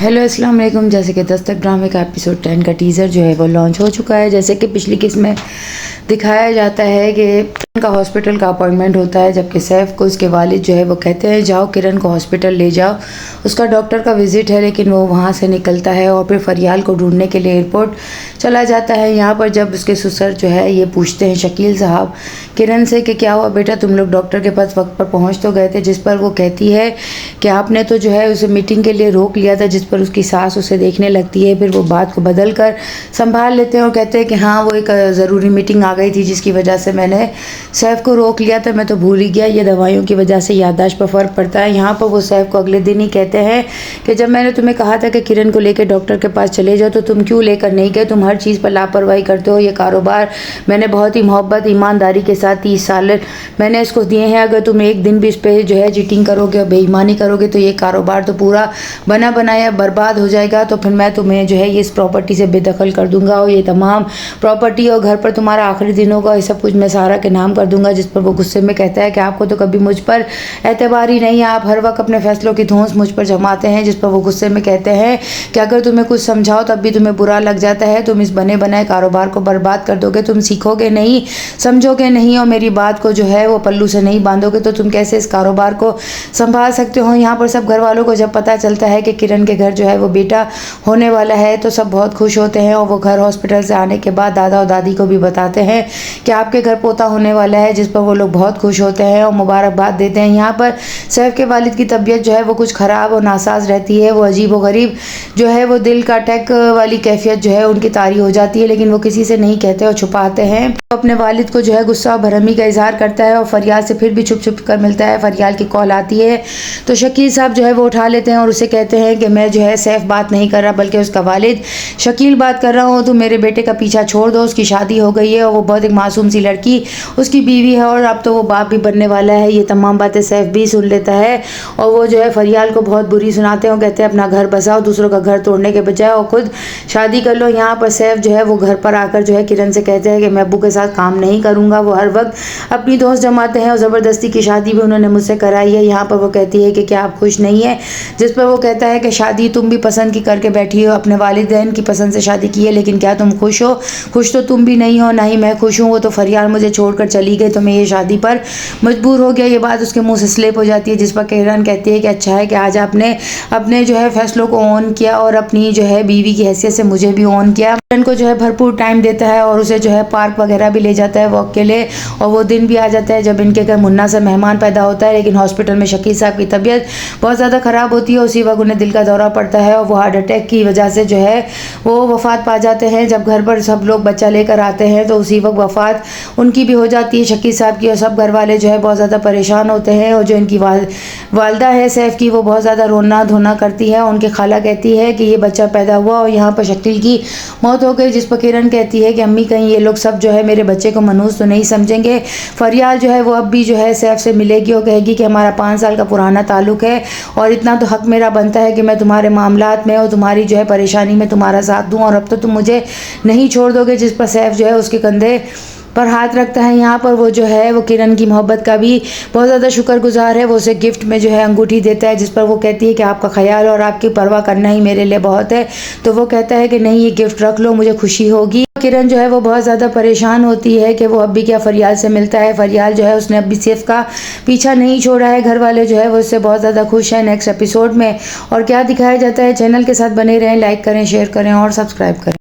Hello अस्सलाम वालेकुम। जैसे कि दस्तक ड्रामे का एपिसोड 10 का टीज़र जो है वो लॉन्च हो चुका है। जैसे कि पिछली किस्त में दिखाया जाता है कि किरण का हॉस्पिटल का अपॉइंटमेंट होता है, जबकि सैफ को उसके वालिद जो है वो कहते हैं जाओ किरण को हॉस्पिटल ले जाओ, उसका डॉक्टर का विज़िट है। लेकिन वो वहाँ से निकलता है और फिर फरियाल को ढूंढने के लिए एयरपोर्ट चला जाता है। यहाँ पर जब उसके ससुर जो है ये पूछते हैं शकील साहब किरण से कि क्या हुआ बेटा, तुम लोग डॉक्टर के पास वक्त पर पहुँच तो गए थे, जिस पर वो कहती है कि आपने तो जो है उसे मीटिंग के लिए रोक लिया था, जिस पर उसकी सास उसे देखने लगती है। फिर वो बात को बदल कर संभाल लेते हैं और कहते हैं कि हाँ वो एक ज़रूरी मीटिंग आ गई थी जिसकी वजह से मैंने सैफ को रोक लिया था, मैं तो भूल ही गया, ये दवाइयों की वजह से याददाश्त पर फ़र्क पड़ता है। यहाँ पर वो सैफ को अगले दिन ही कहते हैं कि जब मैंने तुम्हें कहा था कि किरण को लेकर डॉक्टर के पास चले जाओ तो तुम क्यों लेकर नहीं गए, तुम हर चीज़ पर लापरवाही करते हो। ये कारोबार मैंने बहुत ही मोहब्बत ईमानदारी के साथ 30 साल मैंने इसको दिए हैं, अगर तुम एक दिन भी इस पर जो है चीटिंग करोगे और बेईमानी करोगे तो ये कारोबार तो पूरा बना बनाया बर्बाद हो जाएगा। तो फिर मैं तुम्हें जो है ये इस प्रॉपर्टी से बेदखल कर दूंगा और ये तमाम प्रॉपर्टी और घर पर तुम्हारा आखिरी दिन होगा, ये सब कुछ मैं सारा के नाम कर दूंगा। जिस पर वो गुस्से में कहता है कि आपको तो कभी मुझ पर एतबार ही नहीं है, आप हर वक्त अपने फैसलों की धौंस मुझ पर जमाते हैं। जिस पर वो गुस्से में कहते हैं कि अगर तुम्हें कुछ समझाओ तब भी तुम्हें बुरा लग जाता है, तुम इस बने बनाए कारोबार को बर्बाद कर दोगे, तुम सीखोगे नहीं, समझोगे नहीं और मेरी बात को जो है वो पल्लू से नहीं बांधोगे तो तुम कैसे इस कारोबार को संभाल सकते हो। यहाँ पर सब घर वालों को जब पता चलता है कि किरण के घर जो है वो बेटा होने वाला है तो सब बहुत खुश होते हैं और वो घर हॉस्पिटल से आने के बाद दादा और दादी को भी बताते हैं कि आपके घर पोता होने वाला है, जिस पर वो लोग बहुत खुश होते हैं और मुबारकबाद देते हैं। यहाँ पर सैफ के वालिद की तबीयत जो है वो कुछ ख़राब और नासाज रहती है, वो अजीब व गरीब जो है वो दिल का अटैक वाली कैफियत जो है उनकी तारी हो जाती है, लेकिन वो किसी से नहीं कहते और छुपाते हैं। वो अपने वालिद को जो है गुस्सा और भरमी का इजहार करता है और फरियाल से फिर भी छुप छुप कर मिलता है। फरियाल की कॉल आती है तो शकील साहब जो है वो उठा लेते हैं और उसे कहते हैं कि मैं जो है सैफ बात नहीं कर रहा बल्कि उसका वालिद शकील बात कर रहा हूँ, तो मेरे बेटे का पीछा छोड़ दो, उसकी शादी हो गई है और वो बहुत एक मासूम सी लड़की उसकी बीवी है और अब तो वो बाप भी बनने वाला है। ये तमाम बातें सैफ भी सुन लेता है और वो जो है फरियाल को बहुत बुरी सुनाते हैं और कहते हैं अपना घर बसाओ, दूसरों का घर तोड़ने के बजाय और खुद शादी कर लो। यहाँ पर सैफ जो है वो घर पर आकर जो है किरण से कहते हैं कि मैं अब्बू के साथ काम नहीं करूँगा, वो हर वक्त अपनी दोस्त जमाते हैं और ज़बरदस्ती की शादी भी उन्होंने मुझसे कराई है। यहाँ पर वो कहती है कि क्या आप खुश नहीं है, जिस पर वो कहता है कि शादी तुम भी पसंद की करके बैठी हो, अपने वालिदैन की पसंद से शादी की है, लेकिन क्या तुम खुश हो? खुश तो तुम भी नहीं हो, ना ही मैं खुश हूँ। वो तो फरियाल मुझे छोड़कर चली गई तो मैं ये शादी पर मजबूर हो गया। ये बात उसके मुंह से स्लिप हो जाती है, जिस पर किरण कहती है कि अच्छा है कि आज आपने अपने जो है फैसलों को ऑन किया और अपनी जो है बीवी की हैसियत से मुझे भी ऑन किया। किरण को जो है भरपूर टाइम देता है और उसे जो है पार्क वगैरह भी ले जाता है वॉक के लिए। और वो दिन भी आ जाता है जब इनके घर मुन्ना से मेहमान पैदा होता है, लेकिन हॉस्पिटल में शकील साहब की तबीयत बहुत ज़्यादा ख़राब होती है। उसी वक्त उन्हें दिल का दौरा पड़ता है और वो हार्ट अटैक की वजह से जो है वो वफ़ात पा जाते हैं। जब घर पर सब लोग बच्चा लेकर आते हैं तो उसी वक्त वफ़ात उनकी भी हो जाती है शकील साहब की, और सब घर वाले जो है बहुत ज़्यादा परेशान होते हैं। और जो इनकी वालदा है सैफ की, वो बहुत ज़्यादा रोना धोना करती है। उनकी खाला कहती है कि ये बच्चा पैदा हुआ और यहाँ पर शकील की मौत हो गई, जिस पर किरण कहती है कि अम्मी कहीं ये लोग सब जो है मेरे बच्चे को मनहूस तो नहीं समझेंगे। फरियाल जो है वो अब भी जो है सैफ से मिलेगी और कहेगी कि हमारा 5 साल का पुराना ताल्लुक़ है और इतना तो हक मेरा बनता है कि मैं तुम्हारे मामलात में और तुम्हारी जो है परेशानी में तुम्हारा साथ दूं, और अब तो तुम मुझे नहीं छोड़ दोगे। जिस पर सैफ जो है उसके कंधे पर हाथ रखता है। यहाँ पर वो जो है वो किरण की मोहब्बत का भी बहुत ज़्यादा शुक्रगुजार है। वो उसे गिफ्ट में जो है अंगूठी देता है, जिस पर वो कहती है कि आपका ख्याल और आपकी परवाह करना ही मेरे लिए बहुत है। तो वो कहता है कि नहीं ये गिफ्ट रख लो, मुझे खुशी होगी। किरण जो है वो बहुत ज़्यादा परेशान होती है कि वो अब भी क्या फरियाल से मिलता है। फरियाल जो है उसने अब भी सैफ का पीछा नहीं छोड़ा है। घर वाले जो है वो उससे बहुत ज़्यादा खुश हैं। नेक्स्ट एपिसोड में और क्या दिखाया जाता है, चैनल के साथ बने रहें, लाइक करें, शेयर करें और सब्सक्राइब करें।